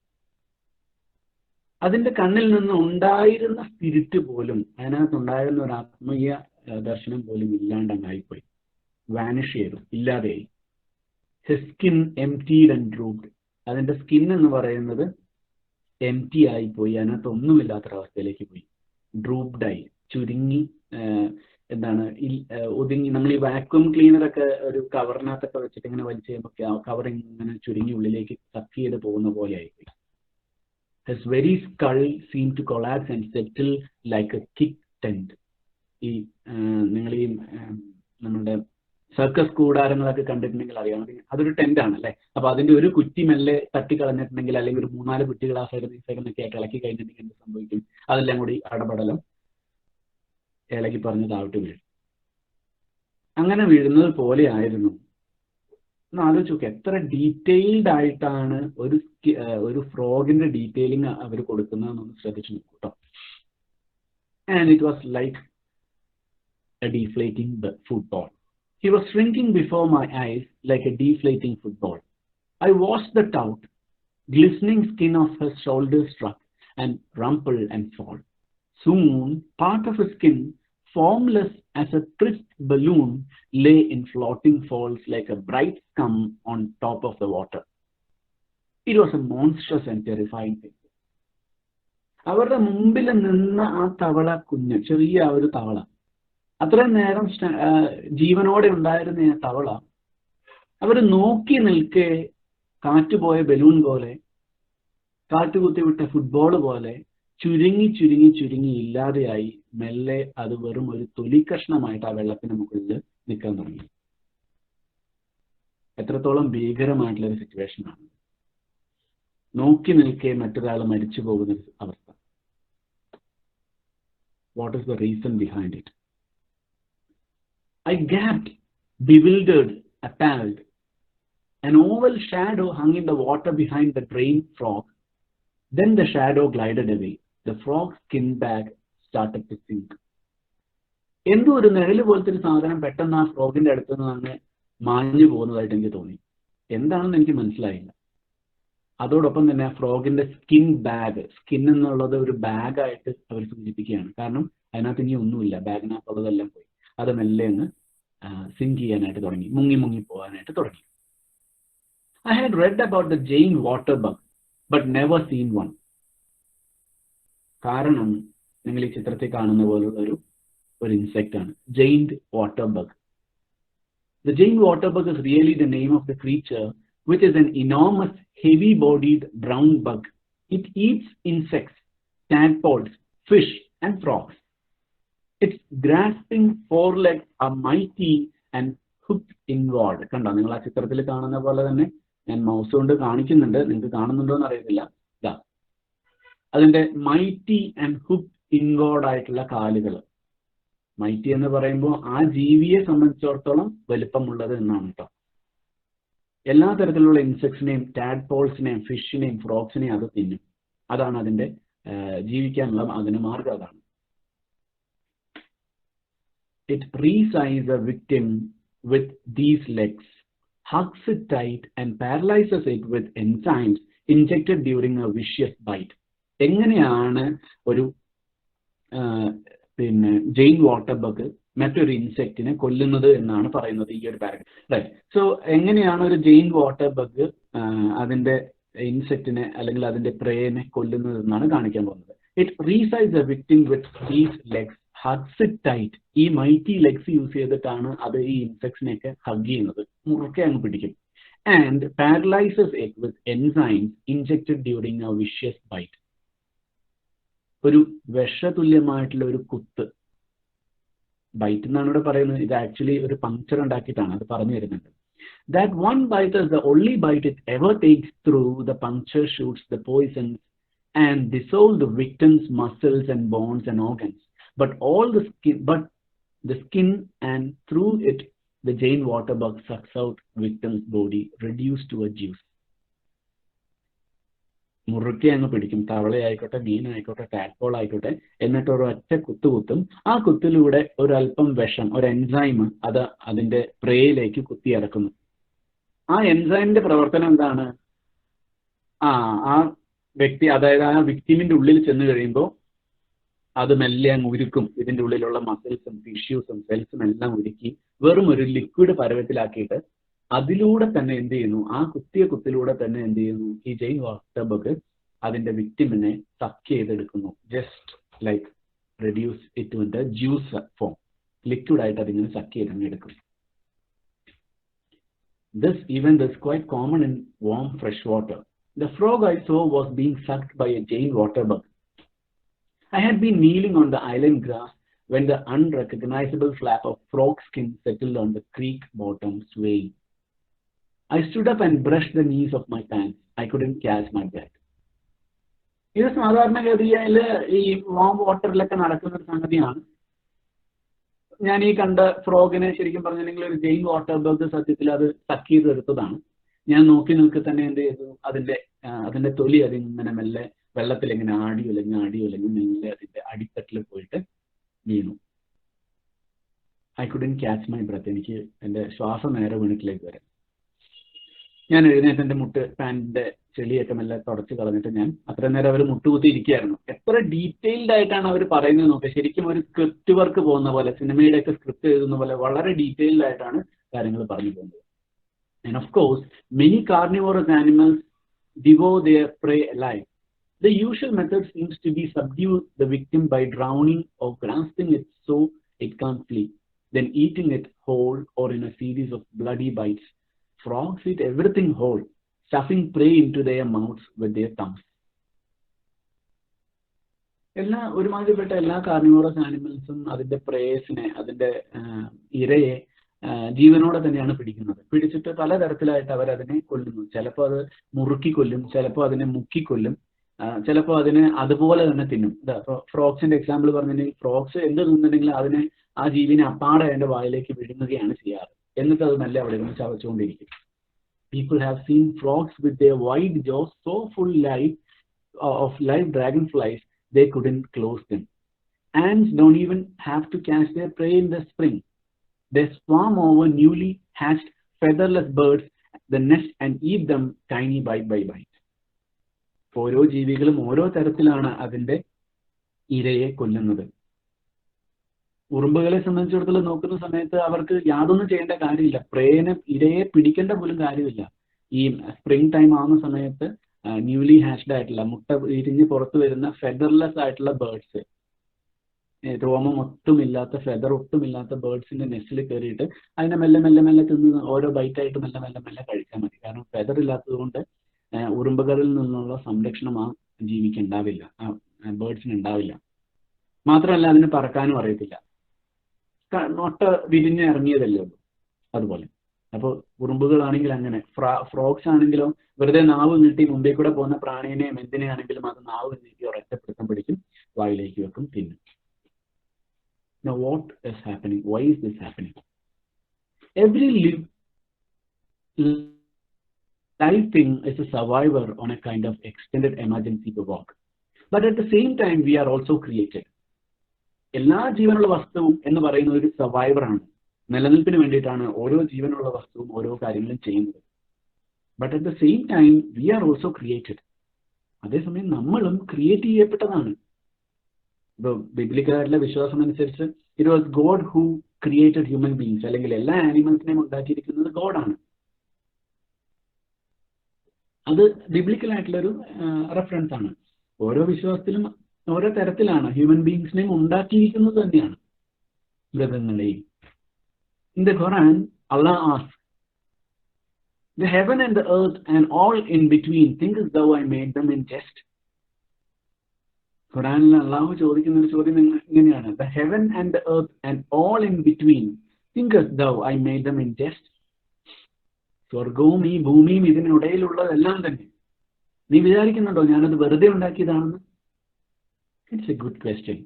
അതിന്റെ കണ്ണിൽ നിന്ന് ഉണ്ടായിരുന്ന സ്പിരിറ്റ് പോലും, അതിനകത്തുണ്ടായിരുന്ന ഒരു ആത്മീയ ദർശനം പോലും ഇല്ലാണ്ടങ്ങായിപ്പോയി. വാനിഷ് ചെയ്തു, ഇല്ലാതെയായി. His skin emptied and drooped. അതിന്റെ സ്കിൻ എന്ന് പറയുന്നത് എംറ്റി ആയിപ്പോയി, അതിനകത്തൊന്നുമില്ലാത്തൊരവസ്ഥയിലേക്ക് പോയി. ഡ്രൂപ്ഡായി, ചുരുങ്ങി, ഒതുങ്ങി. നമ്മൾ ഈ വാക്യൂം ക്ലീനറൊക്കെ ഒരു കവറിനകത്തൊക്കെ വെച്ചിട്ട് ഇങ്ങനെ വലിച്ചു കഴിയുമ്പോൾ ആ കവർ ഇങ്ങനെ ചുരുങ്ങി ഉള്ളിലേക്ക് സക്ക് ചെയ്ത് പോകുന്ന പോലെ ആയിപ്പോയി. His very skull seemed to collapse and settle like a thick tent. ഈ നിങ്ങൾ ഈ നമ്മളുടെ സർക്കസ് കൂടാരങ്ങളൊക്കെ കണ്ടിട്ടുണ്ടെങ്കിൽ അറിയാം, അതൊരു ടെന്റാണ് അല്ലേ. അപ്പൊ അതിന്റെ ഒരു കുറ്റി മെല്ലെ തട്ടിക്കളഞ്ഞിട്ടുണ്ടെങ്കിൽ, അല്ലെങ്കിൽ ഒരു 3-4 കുറ്റികൾ ആ സൈഡ് ഈ സൈഡിനൊക്കെ ആയിട്ട് ഇളക്കി കഴിഞ്ഞിട്ടുണ്ടെങ്കിൽ എന്ത് സംഭവിക്കും? അതെല്ലാം കൂടി അടപടലം ഇളകി പറഞ്ഞ് താഴോട്ട് വീഴും. അങ്ങനെ വീഴുന്നത് പോലെ ആയിരുന്നു. ഒന്ന് ആലോചിച്ച് നോക്കുക, എത്ര ഡീറ്റെയിൽഡ് ആയിട്ടാണ് ഒരു ഫ്രോഗിന്റെ ഡീറ്റെയിലിംഗ് അവർ കൊടുക്കുന്നതെന്നൊന്ന് ശ്രദ്ധിച്ചു നോക്കൂ കേട്ടോ. And it was like A deflating football. He was shrinking before my eyes like a deflating football. I watched the taut, glistening skin of his shoulders struck and rumple and fall. Soon, part of his skin, formless as a crisp balloon, lay in floating falls like a bright scum on top of the water. It was a monstrous and terrifying thing. അവരുടെ മുമ്പിൽ നിന്ന ആ തവള കുഞ്ഞ്, ചെറിയ ആ ഒരു തവള, അത്രയും നേരം ജീവനോടെ ഉണ്ടായിരുന്ന ആ തവള അവർ നോക്കി നിൽക്കെ കാറ്റുപോയ ബലൂൺ പോലെ, കാറ്റുകുത്തിവിട്ട ഫുട്ബോൾ പോലെ ചുരുങ്ങി ചുരുങ്ങി ചുരുങ്ങി ഇല്ലാതെയായി മെല്ലെ അത് വെറും ഒരു തൊലിക്കഷ്ണമായിട്ട് ആ വെള്ളത്തിന് മുകളിൽ നിൽക്കാൻ തുടങ്ങി. എത്രത്തോളം ഭീകരമായിട്ടുള്ള ഒരു സിറ്റുവേഷൻ ആണ്. നോക്കി നിൽക്കെ മറ്റൊരാൾ മരിച്ചു പോകുന്ന അവസ്ഥ. What is the reason behind it? I gaped, bewildered, appalled. An oval shadow hung in the water behind the drained frog. Then the shadow glided away. The frog's skin bag started to sink. എന്തോ ഒരു നിഴല് പോലത്തെ ഒരു സാധനം പെട്ടെന്ന് ആ ഫ്രോഗിന്റെ അടുത്ത് നിന്ന് മാഞ്ഞു പോകുന്നതായിട്ട് എനിക്ക് തോന്നി. എന്താണെന്ന് എനിക്ക് മനസ്സിലായില്ല. അതോടൊപ്പം തന്നെ ആ ഫ്രോഗിന്റെ സ്കിൻ ബാഗ്, സ്കിൻ എന്നുള്ളത് ഒരു ബാഗായിട്ട് അവർ സൂചിപ്പിക്കുകയാണ്. കാരണം അതിനകത്ത് ഇനി ഒന്നുമില്ല, ബാഗിനകത്തുള്ളതെല്ലാം പോയി. അത് മെല്ലെ ഒന്ന് സിങ്ക് ചെയ്യാനായിട്ട് തുടങ്ങി, മുങ്ങി പോകാനായിട്ട് തുടങ്ങി. I had read about the giant waterbug, but never seen one. കാരണം നിങ്ങൾ ഈ ചിത്രത്തിൽ കാണുന്ന പോലുള്ള ഒരു ഇൻസെക്റ്റ് ആണ് giant waterbug. The giant waterbug is really the name of the creature, which is an enormous, heavy-bodied brown bug. It eats insects, tadpoles, fish, and frogs. Its grasping forelegs are mighty and hooked inward. കണ്ടോ, നിങ്ങൾ ആ ചിത്രത്തിൽ കാണുന്ന പോലെ തന്നെ ഞാൻ മൗസ് കൊണ്ട് കാണിക്കുന്നുണ്ട്, നിങ്ങൾക്ക് കാണുന്നുണ്ടോ എന്ന് അറിയത്തില്ല. ഇതാ അതിന്റെ മൈറ്റി ആൻഡ് ഹുക്ഡ് ഇൻവേർഡ് ആയിട്ടുള്ള കാലുകൾ. മൈറ്റി എന്ന് പറയുമ്പോൾ ആ ജീവിയെ സംബന്ധിച്ചിടത്തോളം വലുപ്പമുള്ളത് എന്നാണ് കേട്ടോ. എല്ലാ തരത്തിലുള്ള ഇൻസെക്ട്സിനെയും, ടാഡ്പോൾസിനെയും, ഫിഷിനെയും, ഫ്രോഗ്സിനെയും അത് തിന്നും. അതാണ് അതിന്റെ ജീവിക്കാനുള്ള അതിന് മാർഗം അതാണ്. It resizes a victim with these legs, hugs it tight and paralyzes it with enzymes injected during a vicious bite. എങ്ങനെയാണ് ഒരു ജെയിൻ വാട്ടർബഗ് മറ്റൊരു ഇൻസെക്റ്റിനെ കൊല്ലുന്നത് എന്നാണ് പറയുന്നത് ഈ ഒരു പാരഗ്രാഫ്. റൈറ്റ്. സോ എങ്ങനെയാണ് ഒരു ജെയിൻ വാട്ടർബഗ് അതിന്റെ ഇൻസെക്റ്റിനെ അല്ലെങ്കിൽ അതിന്റെ പ്രേനെ കൊല്ലുന്നത് എന്നാണ് കാണിക്കാൻ പോകുന്നത്. It seizes a victim with these legs, hugs it tight. ഈ മൈറ്റി ലെഗ്സ് യൂസ് ചെയ്തിട്ടാണ് അത് ഈ ഇൻസെക്ട്സിനെയൊക്കെ ഹഗ് ചെയ്യുന്നത്, മുറുക്കെ അങ്ങ് പിടിക്കും. And paralyses it with enzymes injected during a vicious bite. ഒരു വിഷതുല്യമായിട്ടുള്ള ഒരു കുത്ത്, ബൈറ്റ് എന്നാണ് ഇവിടെ പറയുന്നത്, ഇത് ആക്ച്വലി ഒരു പങ്ക്ചർ ഉണ്ടാക്കിയിട്ടാണ് അത് പറഞ്ഞു തരുന്നുണ്ട്. That one bite is the only bite it ever takes through. The puncture shoots the poisons and dissolve the victim's muscles and bones and organs. But the skin and through it the giant waterbug sucks out victim's body, reduced to a juice. മുറുക്കി അങ്ങ് പിടിക്കും. തവളയായിക്കോട്ടെ, മീനായിക്കോട്ടെ, ടാഡ്പോൾ ആയിക്കോട്ടെ, എന്നിട്ട് ഒരു ഒറ്റ കുത്തും. ആ കുത്തിലൂടെ ഒരല്പം വിഷം, ഒരു എൻസൈം അത് അതിന്റെ പ്രേയിലേക്ക് കുത്തിയിറക്കുന്നു. ആ എൻസൈമിന്റെ പ്രവർത്തനം എന്താണ്? ആ വ്യക്തി, അതായത് ആ വിക്ടിമിന്റെ ഉള്ളിൽ ചെന്ന് കഴിയുമ്പോൾ അത് മെല്ലെ അങ്ങ് ഉരുക്കും. ഇതിന്റെ ഉള്ളിലുള്ള മസിൽസും ടിഷ്യൂസും സെൽസും എല്ലാം ഉരുക്കി വെറും ഒരു ലിക്വിഡ് പരുവത്തിലാക്കിയിട്ട് അതിലൂടെ തന്നെ എന്ത് ചെയ്യുന്നു, ആ കുത്തിലൂടെ തന്നെ എന്ത് ചെയ്യുന്നു, ഈ ജെയിൻ വാട്ടർബഗ് അതിന്റെ വിക്ടിമിനെ സക്ക് ചെയ്തെടുക്കുന്നു. Just like reduce it with the juice form, liquid ആയിട്ട് അതിങ്ങനെ സക്ക് ചെയ്ത് എടുക്കും. This event is quite common in warm fresh water. The frog I saw was being sucked by a giant waterbug. I had been kneeling on the island grass when the unrecognizable flap of frog skin settled on the creek bottom swaying. I stood up and brushed the knees of my pants. I couldn't catch my breath. ഇത് സാധാരണഗതിയിൽ ഈ വാം വാട്ടറിലൊക്കെ നടക്കുന്ന ഒരു സംഗതിയാണ്. ഞാൻ ഈ കണ്ട ഫ്രോഗിനെ ശരിക്കും പറഞ്ഞിട്ടുണ്ടെങ്കിൽ ഒരു ജെയിൻ വാട്ടർബർഗ് സത്യത്തിൽ അത് സക്ക് ചെയ്തെടുത്തതാണ്. ഞാൻ നോക്കി നോക്കി തന്നെ എന്ത് ചെയ്തു, അതിന്റെ തൊലി അതിങ്ങനെ മെല്ലെ വെള്ളത്തിൽ ഇങ്ങനെ ആടി ഉലഞ്ഞ് മെല്ലെ അതിന്റെ അടിത്തട്ടിൽ പോയിട്ട് വീണു. I couldn't catch my breath. എനിക്ക് എൻ്റെ ശ്വാസം നേരെ വീണിട്ടിലേക്ക് വരാം. ഞാൻ എഴുന്നേറ്റ് എൻ്റെ പാൻറ്റിന്റെ ചെളിയൊക്കെ മെല്ലെ തുടച്ച് കളഞ്ഞിട്ട് ഞാൻ അത്രയും നേരം അവർ മുട്ടുകുത്തി ഇരിക്കുകയായിരുന്നു. എത്ര ഡീറ്റെയിൽഡ് ആയിട്ടാണ് അവർ പറയുന്നത് നോക്കുക. ശരിക്കും ഒരു സ്ക്രിപ്റ്റ് വർക്ക് പോകുന്ന പോലെ, സിനിമയുടെ ഒക്കെ സ്ക്രിപ്റ്റ് എഴുതുന്ന പോലെ വളരെ ഡീറ്റെയിൽഡ് ആയിട്ടാണ് കാര്യങ്ങൾ പറഞ്ഞു പോകുന്നത്. And of course, many carnivorous animals devour their prey alive. The usual method seems to be subdue the victim by drowning or grasping it so it can't flee, then eating it whole or in a series of bloody bites. Frogs eat everything whole, stuffing prey into their mouths with their tongues. ഒരുമാതിരിപ്പെട്ട എല്ലാ കാർണിവോറസ് ആനിമൽസും അതിന്റെ പ്രേസിനെ, അതിന്റെ ഇരയെ ജീവനോടെ തന്നെയാണ് പിടിക്കുന്നത്. പിടിച്ചിട്ട് പലതരത്തിലായിട്ട് അവരതിനെ കൊല്ലുന്നു. ചിലപ്പോൾ അത് മുറുക്കി കൊല്ലും, ചിലപ്പോൾ അതിനെ മുക്കിക്കൊല്ലും, ചിലപ്പോൾ അതിനെ അതുപോലെ തന്നെ തിന്നും. ഫ്രോക്സിന്റെ എക്സാമ്പിൾ പറഞ്ഞിട്ടുണ്ടെങ്കിൽ ഫ്രോക്സ് എന്ത് തിന്നിട്ടുണ്ടെങ്കിൽ അതിനെ ആ ജീവനെ അപ്പാടെ അതിന്റെ വായിലേക്ക് വിഴുങ്ങുകയാണ് ചെയ്യാറ്. എന്നിട്ട് അത് നല്ല അവിടെ നിന്ന് ചവച്ചുകൊണ്ടിരിക്കും. People have seen frogs with their wide jaws so full of live dragonflies they couldn't close them. Ants don't even have to catch their prey in the spring. They swarm over newly hatched featherless birds, the nest, and eat them tiny bite by bite. ഓരോ ജീവികളും ഓരോ തരത്തിലാണ് അതിന്റെ ഇരയെ കൊല്ലുന്നത്. ഉറുമ്പുകളെ സംബന്ധിച്ചിടത്തോളം നോക്കുന്ന സമയത്ത് അവർക്ക് യാതൊന്നും ചെയ്യേണ്ട കാര്യമില്ല. ഇരയെ പിടിക്കേണ്ട പോലും കാര്യമില്ല. ഈ സ്പ്രിംഗ് ടൈം ആവുന്ന സമയത്ത് ന്യൂലി ഹാച്ച്ഡ് ആയിട്ടുള്ള, മുട്ട വിരിഞ്ഞ് പുറത്തു വരുന്ന ഫെദർലെസ് ആയിട്ടുള്ള ബേർഡ്സ്, രോമം ഒട്ടുമില്ലാത്ത, ഫെദർ ഒട്ടുമില്ലാത്ത ബേർഡ്സിന്റെ നെസ്റ്റിൽ കയറിയിട്ട് അതിനെ മെല്ലെ മെല്ലെ മെല്ലെ തിന്ന് ഓരോ ബൈറ്റായിട്ട് മെല്ലെ മെല്ലെ മെല്ലെ കഴിച്ചാൽ മതി. കാരണം ഫെദർ ഇല്ലാത്തത് കൊണ്ട് ഉറുമ്പുകളിൽ നിന്നുള്ള സംരക്ഷണം ആ ജീവിക്ക് ഉണ്ടാവില്ല, ആ ബേർഡ്സിന് ഉണ്ടാവില്ല. മാത്രമല്ല അതിന് പറക്കാനും അറിയത്തില്ല. മുട്ട വിരിഞ്ഞ് ഇറങ്ങിയതല്ലേ ഉള്ളൂ അതുപോലെ. അപ്പോൾ ഉറുമ്പുകളാണെങ്കിൽ അങ്ങനെ, ഫ്രോഗ്സ് ആണെങ്കിലോ വെറുതെ നാവ് നീട്ടി മുമ്പിൽ കൂടെ പോകുന്ന പ്രാണീനെയും എന്തിനെയാണെങ്കിലും അത് നാവ് നീട്ടി ഒരൊറ്റപ്പിടുത്തം പിടിക്കും, വായിലേക്ക് വെക്കും, തിന്നും. Now what is happening? Why is this happening? Every live thing is a survivor on a kind of extended emergency pivot. But at the same time, we are also created. എല്ലാ ജീവനുള്ള വസ്തുവും എന്ന് പറയുന്ന ഒരു സർവൈവർ ആണ്. നിലനിൽപ്പിന് വേണ്ടിയിട്ടാണ് ഓരോ ജീവനുള്ള വസ്തുവും ഓരോ കാര്യങ്ങളും ചെയ്യുന്നത്. But at the same time we are also created. അതേസമയം നമ്മളും ക്രിയേറ്റ് ചെയ്യപ്പെട്ടതാണ്. ഇപ്പോൾ ബിബ്ലിക്കലായിട്ടുള്ള വിശ്വാസം അനുസരിച്ച് it was God who created human beings, അല്ലെങ്കിൽ എല്ലാ ആനിമൽസിനെയും ഉണ്ടാക്കിയിരിക്കുന്നത് ഗോഡാണ്. അത് ബിബ്ലിക്കലായിട്ടുള്ളൊരു റെഫറൻസ് ആണ്. ഓരോ വിശ്വാസത്തിലും ഓരോ തരത്തിലാണ് ഹ്യൂമൻ ബീങ്സിനെയും ഉണ്ടാക്കിയിരിക്കുന്നത് തന്നെയാണ് മൃഗങ്ങളെയും. In the Quran, Allah asks, "The heaven and the earth and all in between, thinkest thou I made them in jest?" ഖുറാനിൽ അള്ളാഹു ചോദിക്കുന്ന ഒരു ചോദ്യം ഇങ്ങനെയാണ്: "The heaven and the earth and all in between, thinkest thou I made them in jest?" സ്വർഗവും ഈ ഭൂമിയും ഇതിനിടയിലുള്ളതെല്ലാം തന്നെ നീ വിചാരിക്കുന്നുണ്ടോ ഞാനത് വെറുതെ ഉണ്ടാക്കിയതാണെന്ന്? It's a good question.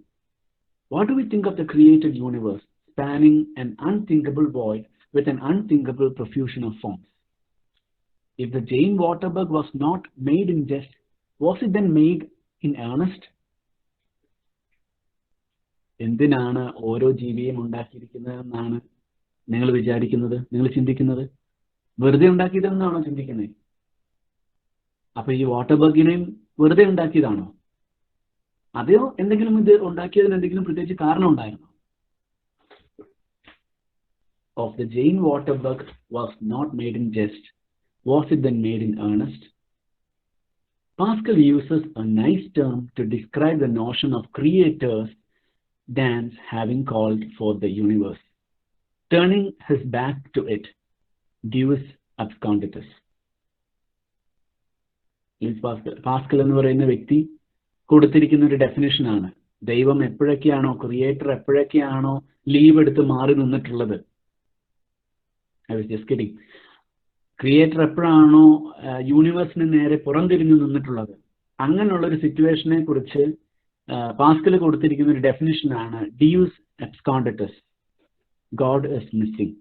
What do we think of the created universe, spanning an unthinkable void with an unthinkable profusion of forms? If the Jane Waterbug was not made in jest, was it then made in earnest? എന്തിനാണ് ഓരോ ജീവിയെയും ഉണ്ടാക്കിയിരിക്കുന്നതെന്നാണ് നിങ്ങൾ വിചാരിക്കുന്നത്, നിങ്ങൾ ചിന്തിക്കുന്നത്? വെറുതെ ഉണ്ടാക്കിയതെന്നാണോ ചിന്തിക്കുന്നത്? അപ്പൊ ഈ വാട്ടർബഗിനെയും വെറുതെ ഉണ്ടാക്കിയതാണോ? അതെയോ എന്തെങ്കിലും ഇത് ഉണ്ടാക്കിയതിന് എന്തെങ്കിലും പ്രത്യേകിച്ച് കാരണം ഉണ്ടായിരുന്നോ? Of the Jane Waterbug was not made in jest, was it then made in earnest? Pascal uses a nice term to describe the notion of creators Dan's having called for the universe, turning his back to it, Deus absconditus. Pascal എന്ന് പറയുന്ന വ്യക്തി കൊടുത്തിരിക്കുന്ന ഒരു ഡെഫിനേഷനാണ് ദൈവം എപ്പോഴൊക്കെയാണോ, ക്രിയേറ്റർ എപ്പോഴൊക്കെയാണോ ലീവ് എടുത്ത് മാറി നിന്നിട്ടുള്ളത്, I was just kidding, creator എപ്പോഴാണോ യൂണിവേഴ്സിന് നേരെ പുറംതിരിഞ്ഞു നിന്നിട്ടുള്ളത്, അങ്ങനെയുള്ള ഒരു സിറ്റുവേഷനെ കുറിച്ച് പാസ്കൽ കൊടുത്തിരിക്കുന്ന ഒരു ഡെഫിനിഷനാണ് ഡിയൂസ് എബ്സ്കോണ്ടറ്റസ്, ഗോഡ് ഇസ് മിസ്സിംഗ്.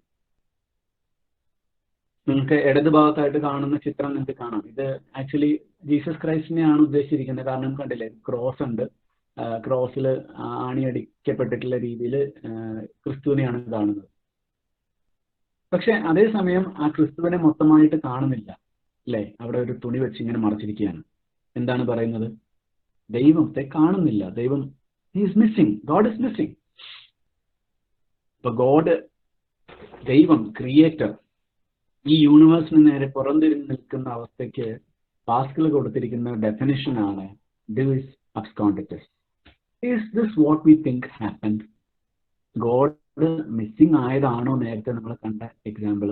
നിങ്ങൾക്ക് ഇടത് ഭാഗത്തായിട്ട് കാണുന്ന ചിത്രം നിങ്ങൾക്ക് കാണാം. ഇത് ആക്ച്വലി ജീസസ് ക്രൈസ്റ്റിനെയാണ് ഉദ്ദേശിച്ചിരിക്കുന്നത്. കാരണം കണ്ടില്ലേ, ക്രോസ് ഉണ്ട്, ക്രോസിൽ ആണിയടിക്കപ്പെട്ടിട്ടുള്ള രീതിയിൽ ക്രിസ്തുവിനെയാണ് കാണുന്നത്. പക്ഷെ അതേസമയം ആ ക്രിസ്തുവിനെ മൊത്തമായിട്ട് കാണുന്നില്ല അല്ലേ, അവിടെ ഒരു തുണി വെച്ച് ഇങ്ങനെ മറച്ചിരിക്കുകയാണ്. എന്താണ് പറയുന്നത്? ദൈവത്തെ കാണുന്നില്ല, ദൈവം is missing, God is missing. ഇപ്പൊ ദൈവം ക്രിയേറ്റർ ഈ യൂണിവേഴ്സിന് നേരെ പുറംതിരിഞ്ഞ് നിൽക്കുന്ന അവസ്ഥയ്ക്ക് പാസ്കൽ കൊടുത്തിരിക്കുന്ന ഡെഫിനിഷനാണ് Deus absconditus. Is this what we think happened? God missing ആയതാണോ നേരത്തെ നമ്മൾ കണ്ട എക്സാമ്പിൾ?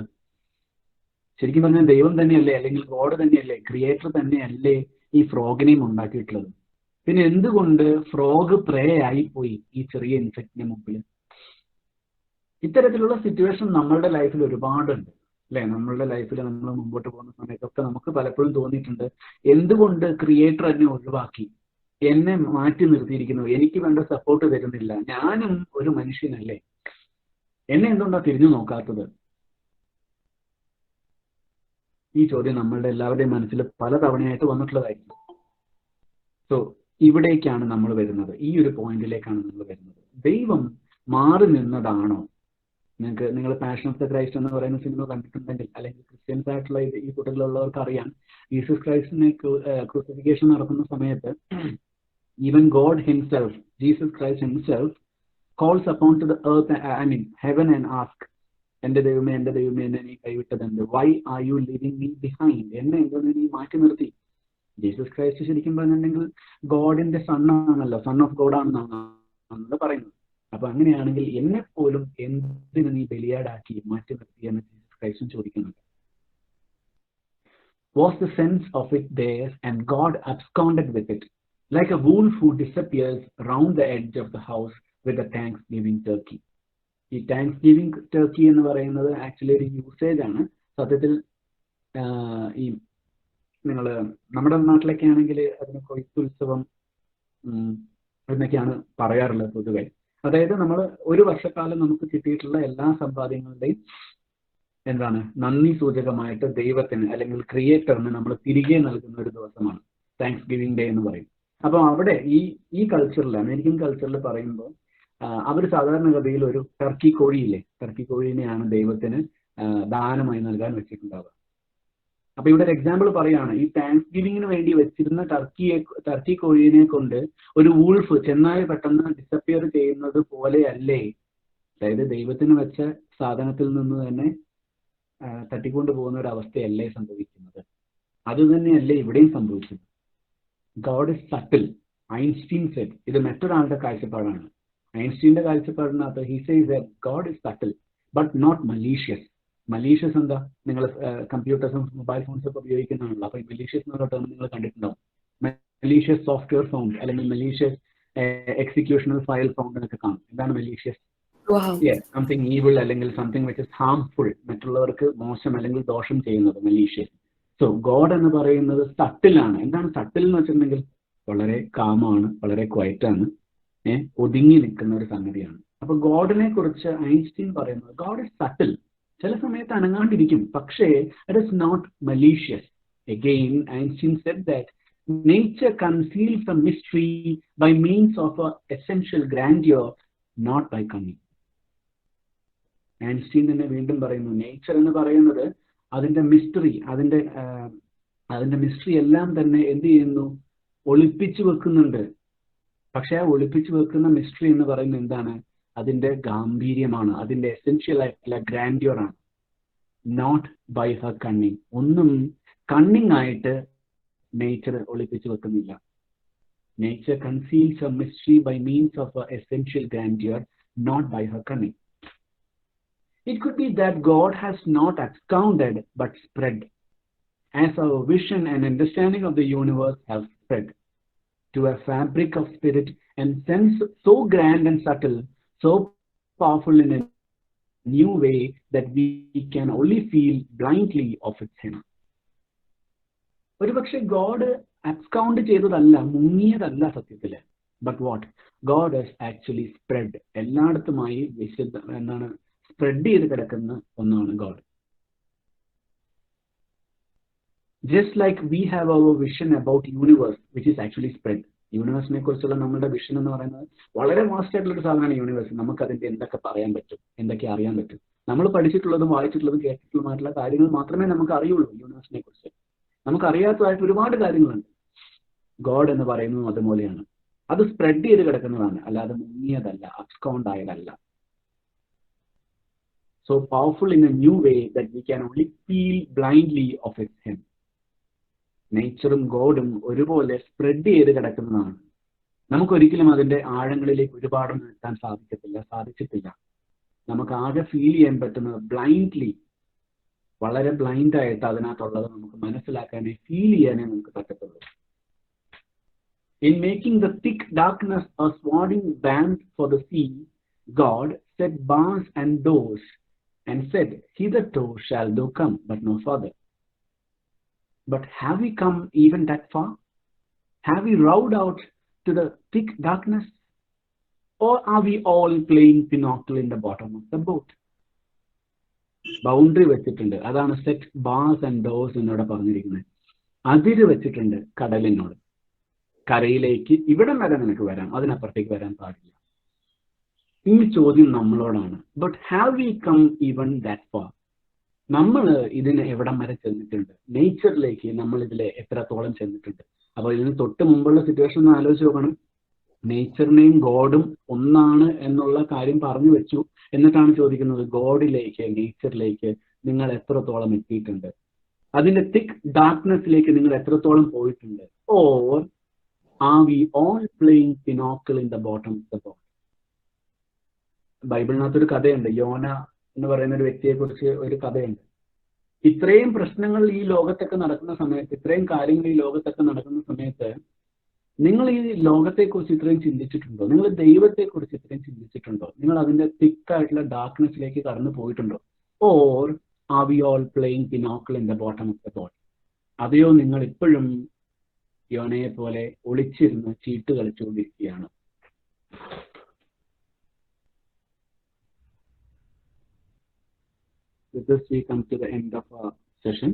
ശരിക്കും പറഞ്ഞാൽ ദൈവം തന്നെയല്ലേ, അല്ലെങ്കിൽ ഗോഡ് തന്നെയല്ലേ, ക്രിയേറ്റർ തന്നെയല്ലേ ഈ ഫ്രോഗിനെയും ഉണ്ടാക്കിയിട്ടുള്ളത്? പിന്നെ എന്തുകൊണ്ട് ഫ്രോഗ് പ്രേ ആയിപ്പോയി ഈ ചെറിയ ഇൻസെക്റ്റിന് മുമ്പിൽ? ഇത്തരത്തിലുള്ള സിറ്റുവേഷൻ നമ്മളുടെ ലൈഫിൽ ഒരുപാടുണ്ട് അല്ലെ. നമ്മളുടെ ലൈഫിൽ നമ്മൾ മുമ്പോട്ട് പോകുന്ന സമയത്തൊക്കെ നമുക്ക് പലപ്പോഴും തോന്നിയിട്ടുണ്ട്, എന്തുകൊണ്ട് ക്രിയേറ്റർ എന്നെ ഒഴിവാക്കി, എന്നെ മാറ്റി നിർത്തിയിരിക്കുന്നു, എനിക്ക് വേണ്ട സപ്പോർട്ട് തരുന്നില്ല, ഞാനും ഒരു മനുഷ്യനല്ലേ, എന്നെ എന്തുകൊണ്ടാണ് തിരിഞ്ഞു നോക്കാത്തത്? ഈ ചോദ്യം നമ്മളുടെ എല്ലാവരുടെയും മനസ്സിൽ പല തവണയായിട്ട് വന്നിട്ടുള്ളതായിരിക്കും. സോ ഇവിടേക്കാണ് നമ്മൾ വരുന്നത്, ഈ ഒരു പോയിന്റിലേക്കാണ് നമ്മൾ വരുന്നത്. ദൈവം മാറി നിന്നതാണോ? നിങ്ങൾ പാഷൻ ഓഫ് ദ ക്രൈസ്റ്റ് എന്ന് പറയുന്ന സിനിമ കണ്ടിട്ടുണ്ടെങ്കിൽ, അല്ലെങ്കിൽ ക്രിസ്ത്യൻസ് ആയിട്ടുള്ള ഈ കൂട്ടത്തിലുള്ളവർക്ക് അറിയാം, ജീസസ് ക്രൈസ്റ്റിനെ ക്രൂസിഫിക്കേഷൻ നടത്തുന്ന സമയത്ത് even God himself, Jesus Christ himself calls upon to the earth, heaven, and ask, എന്റെ ദൈവമേ എന്നെ നീ കൈവിട്ടതെന്ത്? Why are you leaving me behind? എന്നെ എന്തെന്ന് നീ മാറ്റി നിർത്തി? ജീസസ് ക്രൈസ്റ്റ് ശരിക്കും പറഞ്ഞിട്ടുണ്ടെങ്കിൽ ഗോഡിന്റെ സണ്ണാണല്ലോ, സൺ ഓഫ് ഗോഡ് ആണെന്നാണ് പറയുന്നത്. അപ്പൊ അങ്ങനെയാണെങ്കിൽ എന്നെ പോലും എന്തിനു നീ ബലിയാടാക്കി മാറ്റി നിർത്തി എന്ന് ജീസസ് ക്രൈസ്റ്റും ചോദിക്കുന്നുണ്ട്. Was the sense of it there, and God absconded with it, like a wolf who disappears round the edge of the house with a thanksgiving turkey. ഈ താങ്ക്സ്ഗിവിംഗ് ടർക്കി എന്ന് പറയുന്നത് ആക്ച്വലി ഒരു യൂസേജ് ആണ്. സത്യത്തിൽ ഈ നമ്മുടെ നാട്ടിലൊക്കെ ആണെങ്കിൽ അതിന് കൊയ്ത്തുത്സവം എന്നൊക്കെയാണ് പറയാറുള്ളത് പൊതുവെ. അതായത് നമ്മൾ ഒരു വർഷക്കാലം നമുക്ക് കിട്ടിയിട്ടുള്ള എല്ലാ സമ്പാദ്യങ്ങളുടെയും നന്ദി സൂചകമായിട്ട് ദൈവത്തിന് അല്ലെങ്കിൽ ക്രിയേറ്ററിന് നമ്മൾ തിരികെ നൽകുന്ന ഒരു ദിവസമാണ് താങ്ക്സ്ഗിവിംഗ് ഡേ എന്ന് പറയും. അപ്പോൾ അവിടെ ഈ കൾച്ചറിൽ, അമേരിക്കൻ കൾച്ചറിൽ പറയുമ്പോൾ അവർ സാധാരണഗതിയിൽ ഒരു ടർക്കി കോഴിയില്ലേ, ടർക്കി കോഴീനെയാണ് ദൈവത്തിന് ദാനമായി നൽകാൻ വെച്ചിട്ടുണ്ടാവുക. അപ്പൊ ഇവിടെ ഒരു എക്സാമ്പിൾ പറയാണ്, ഈ താങ്ക്സ് ഗിവിങ്ങിന് വേണ്ടി വെച്ചിരുന്ന ടർക്കി കോഴീനെ കൊണ്ട് ഒരു വൂൾഫ്, ചെന്നായി പെട്ടെന്ന് ഡിസപ്പിയർ ചെയ്യുന്നത് പോലെയല്ലേ, അതായത് ദൈവത്തിന് വെച്ച സാധനത്തിൽ നിന്ന് തന്നെ തട്ടിക്കൊണ്ടു പോകുന്ന ഒരു അവസ്ഥയല്ലേ സംഭവിക്കുന്നത്? അത് തന്നെയല്ലേ ഇവിടെയും സംഭവിച്ചത്. God is subtle. Einstein said, ഇത് മറ്റൊരാളുടെ കാഴ്ചപ്പാടാണ്. ഐൻസ്റ്റീന്റെ കാഴ്ചപ്പാടിനകത്ത് he says that God is subtle but not malicious. Malicious എന്താ? നിങ്ങൾ കമ്പ്യൂട്ടേഴ്സും മൊബൈൽ ഫോൺസും ഒക്കെ ഉപയോഗിക്കുന്നതാണല്ലോ. അപ്പൊ ഈ മലീഷ്യസ് എന്നുള്ള ടേം നിങ്ങൾ കണ്ടിട്ടുണ്ടാവും. മലീഷ്യസ് സോഫ്റ്റ്വെയർ ഫൗണ്ട് അല്ലെങ്കിൽ മലീഷ്യസ് എക്സിക്യൂഷണൽ ഫയൽ ഫൗണ്ട് എന്നൊക്കെ കാണും. എന്താണ് മലീഷ്യസ്? സംതിങ് ഈവിൾ അല്ലെങ്കിൽ സംതിങ് വിച്ച് ഇസ് ഹാംഫുൾ, മറ്റുള്ളവർക്ക് മോശം അല്ലെങ്കിൽ ദോഷം ചെയ്യുന്നത് മലീഷ്യസ്. സോ ഗോഡ് എന്ന് പറയുന്നത് സട്ടിലാണ്. എന്താണ് സട്ടിൽ എന്ന് വെച്ചിട്ടുണ്ടെങ്കിൽ? വളരെ കാമാണ്, വളരെ ക്വയറ്റാണ്, ഒതുങ്ങി നിൽക്കുന്ന ഒരു സംഗതിയാണ്. അപ്പൊ ഗോഡിനെ കുറിച്ച് ഐൻസ്റ്റീൻ പറയുന്നത് ഗോഡ് ഇസ് സട്ടിൽ. ചില സമയത്ത് അനങ്ങാണ്ടിരിക്കും, പക്ഷേ it is not malicious. Again, Einstein said that nature conceals a mystery by means of a essential grandeur, not by cunning. Einstein തന്നെ വീണ്ടും പറയുന്നു, നേച്ചർ എന്ന് പറയുന്നത് അതിന്റെ മിസ്റ്ററി, അതിന്റെ മിസ്റ്ററി എല്ലാം തന്നെ എന്ത് ചെയ്യുന്നു? ഒളിപ്പിച്ചു വെക്കുന്നുണ്ട്. പക്ഷെ ആ ഒളിപ്പിച്ചു വെക്കുന്ന മിസ്റ്ററി എന്ന് പറയുന്നത് എന്താണ്? അതിന്റെ ഗാംഭീര്യമാണ്, അതിന്റെ എസെൻഷ്യൽ ആയിട്ടുള്ള ഗ്രാൻഡ്യൂർ ആണ്. Not by her cunning. ഒന്നും കണ്ണിങ് ആയിട്ട് നേച്ചർ ഒളിപ്പിച്ചു വെക്കുന്നില്ല. Nature conceals a mystery by means of an essential grandeur, not by her cunning. It could be that God has not absconded but spread, as our vision and understanding of the universe have spread. to a fabric of spirit and sense so grand and subtle, so powerful in a new way that we can only feel blindly of its him. ഒരുപക്ഷെ ഗോഡ് അബ്സ്കൗണ്ട് ചെയ്തതല്ല, മുങ്ങിയതല്ല സത്യത്തില്. But what God has actually spread, എല്ലായിടത്തുമായി സ്പ്രെഡ് ചെയ്ത് കിടക്കുന്ന ഒന്നാണ് God. Just like we have our vision about universe, which is actually spread. യൂണിവേഴ്സിനെ കുറിച്ചുള്ള നമ്മുടെ വിഷൻ എന്ന് പറയുന്നത് വളരെ വാസ്റ്റ് ആയിട്ടുള്ള ഒരു സാധനമാണ് യൂണിവേഴ്സ്. നമുക്ക് അതിന്റെ എന്തൊക്കെ പറയാൻ പറ്റും, എന്തൊക്കെ അറിയാൻ പറ്റും. നമ്മൾ പഠിച്ചിട്ടുള്ളതും വായിച്ചിട്ടുള്ളതും കേട്ടിട്ടുള്ളതുമായിട്ടുള്ള കാര്യങ്ങൾ മാത്രമേ നമുക്ക് അറിയുള്ളൂ യൂണിവേഴ്സിനെ കുറിച്ച്. നമുക്കറിയാത്തതായിട്ട് ഒരുപാട് കാര്യങ്ങളുണ്ട്. ഗോഡ് എന്ന് പറയുന്നതും അതുപോലെയാണ്. അത് സ്പ്രെഡ് ചെയ്ത് കിടക്കുന്നതാണ്, അല്ലാതെ മുങ്ങിയതല്ല, അബ്സ്കൗണ്ട് ആയതല്ല. So powerful in a new way that we can only feel blindly of its him. നേച്ചറും ഗോഡും ഒരുപോലെ സ്പ്രെഡ് ചെയ്ത് കിടക്കുന്നതാണ്. നമുക്കൊരിക്കലും അതിന്റെ ആഴങ്ങളിലേക്ക് ഒരുപാട് എത്താൻ സാധിച്ചിട്ടില്ല. നമുക്ക് ആകെ ഫീൽ ചെയ്യാൻ പറ്റുന്നത് ബ്ലൈൻഡ്ലി, വളരെ ബ്ലൈൻഡ് ആയിട്ട് അതിനകത്തുള്ളത് നമുക്ക് മനസ്സിലാക്കാനേ ഫീൽ ചെയ്യാനേ നമുക്ക് പറ്റത്തുള്ളൂ. In making the thick darkness a swarding band for the sea, God set bars and doors and said, hitherto shall thou come, but no further. But have we come even that far? Have we rowed out to the thick darkness? Or are we all playing pinochle in the bottom of the boat? Boundary വെച്ചിട്ടുണ്ട്, അതാണ് സെറ്റ് ബാർസ് ആൻഡ് ഡോർസ് എന്നോട് പറഞ്ഞിരിക്കുന്നത്. അതിര് വെച്ചിട്ടുണ്ട് കടലിനോട്. കരയിലേക്ക് ഇവിടം വരെ നിനക്ക് വരാം, അതിനപ്പുറത്തേക്ക് വരാൻ പാടില്ല. ഈ ചോദ്യം നമ്മളോടാണ്. But have we come even that far? നമ്മൾ ഇതിന് എവിടം വരെ ചെന്നിട്ടുണ്ട്? നേച്ചറിലേക്ക് നമ്മൾ ഇതിലെ എത്രത്തോളം ചെന്നിട്ടുണ്ട്? അപ്പൊ ഇതിന് തൊട്ട് മുമ്പുള്ള സിറ്റുവേഷൻ ഒന്ന് ആലോചിച്ച് നോക്കണം. നേച്ചറിനെയും ഗോഡും ഒന്നാണ് എന്നുള്ള കാര്യം പറഞ്ഞു വെച്ചു, എന്നിട്ടാണ് ചോദിക്കുന്നത് ഗോഡിലേക്ക്, നേച്ചറിലേക്ക് നിങ്ങൾ എത്രത്തോളം എത്തിയിട്ടുണ്ട്? അതിന്റെ തിക്ക് ഡാർക്ക്നെസ്സിലേക്ക് നിങ്ങൾ എത്രത്തോളം പോയിട്ടുണ്ട്? Or are we all playing pinochle in the bottom of the boat? ബൈബിളിനകത്തൊരു കഥയുണ്ട്, യോന എന്ന് പറയുന്ന ഒരു വ്യക്തിയെ കുറിച്ച് ഒരു കഥയുണ്ട്. ഇത്രയും പ്രശ്നങ്ങൾ ഈ ലോകത്തൊക്കെ നടക്കുന്ന സമയത്ത്, ഇത്രയും കാര്യങ്ങൾ ഈ ലോകത്തൊക്കെ നടക്കുന്ന സമയത്ത് നിങ്ങൾ ഈ ലോകത്തെക്കുറിച്ച് ഇത്രയും ചിന്തിച്ചിട്ടുണ്ടോ? നിങ്ങൾ ദൈവത്തെക്കുറിച്ച് ഇത്രയും ചിന്തിച്ചിട്ടുണ്ടോ? നിങ്ങൾ അതിന്റെ തിക്കായിട്ടുള്ള ഡാർക്ക്നെസ്സിലേക്ക് കടന്നു പോയിട്ടുണ്ടോ? Or are we all playing pinochle in the bottom of the boat? അതെയോ നിങ്ങൾ ഇപ്പോഴും യോനയെ പോലെ ഒളിച്ചിരുന്ന് ചീട്ട് കളിച്ചുകൊണ്ടിരിക്കുകയാണ്? With this, we come to the end of our session.